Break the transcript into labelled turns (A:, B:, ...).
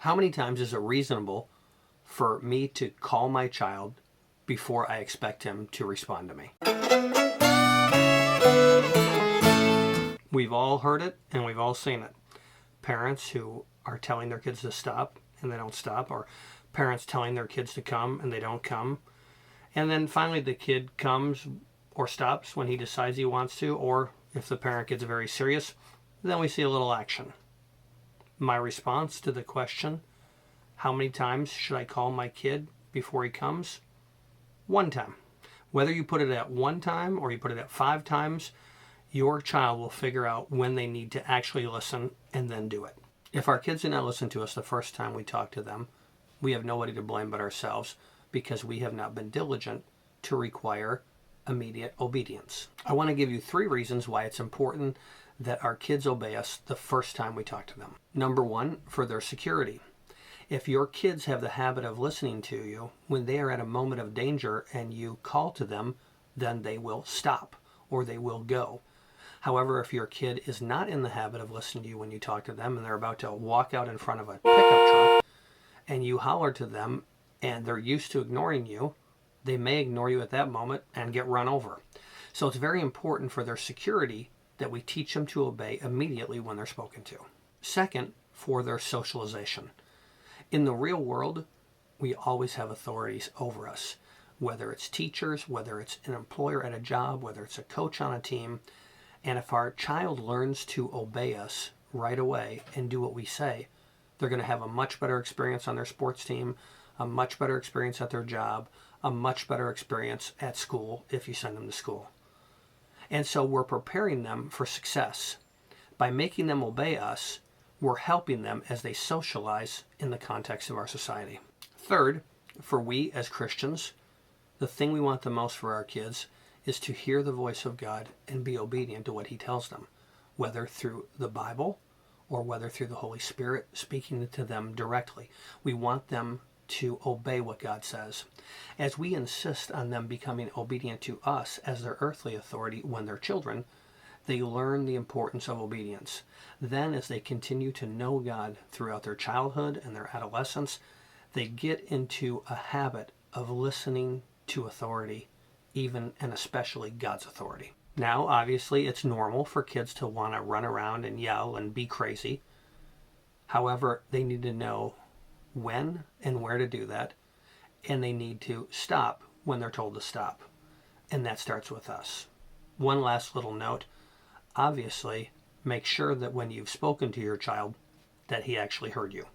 A: How many times is it reasonable for me to call my child before I expect him to respond to me? We've all heard it and we've all seen it. Parents who are telling their kids to stop and they don't stop, or parents telling their kids to come and they don't come. And then finally the kid comes or stops when he decides he wants to, or if the parent gets very serious, then we see a little action. My response to the question, how many times should I call my kid before he comes? 1 time. Whether you put it at 1 time or you put it at 5 times, your child will figure out when they need to actually listen and then do it. If our kids did not listen to us the first time we talk to them, we have nobody to blame but ourselves because we have not been diligent to require immediate obedience. I want to give you 3 reasons why it's important that our kids obey us the first time we talk to them. Number 1, for their security. If your kids have the habit of listening to you, when they are at a moment of danger and you call to them, then they will stop or they will go. However, if your kid is not in the habit of listening to you when you talk to them and they're about to walk out in front of a pickup truck and you holler to them and they're used to ignoring you, they may ignore you at that moment and get run over. So it's very important for their security that we teach them to obey immediately when they're spoken to. Second, for their socialization. In the real world, we always have authorities over us, whether it's teachers, whether it's an employer at a job, whether it's a coach on a team. And if our child learns to obey us right away and do what we say, they're going to have a much better experience on their sports team, a much better experience at their job, a much better experience at school if you send them to school. And so we're preparing them for success. By making them obey us, we're helping them as they socialize in the context of our society. Third, for we as Christians, the thing we want the most for our kids is to hear the voice of God and be obedient to what he tells them, whether through the Bible or whether through the Holy Spirit speaking to them directly. We want them to obey what God says. As we insist on them becoming obedient to us as their earthly authority when they're children, they learn the importance of obedience. Then as they continue to know God throughout their childhood and their adolescence, they get into a habit of listening to authority, even and especially God's authority. Now, obviously, it's normal for kids to want to run around and yell and be crazy. However, they need to know when and where to do that, and they need to stop when they're told to stop. And that starts with us. One last little note. Obviously, make sure that when you've spoken to your child, that he actually heard you.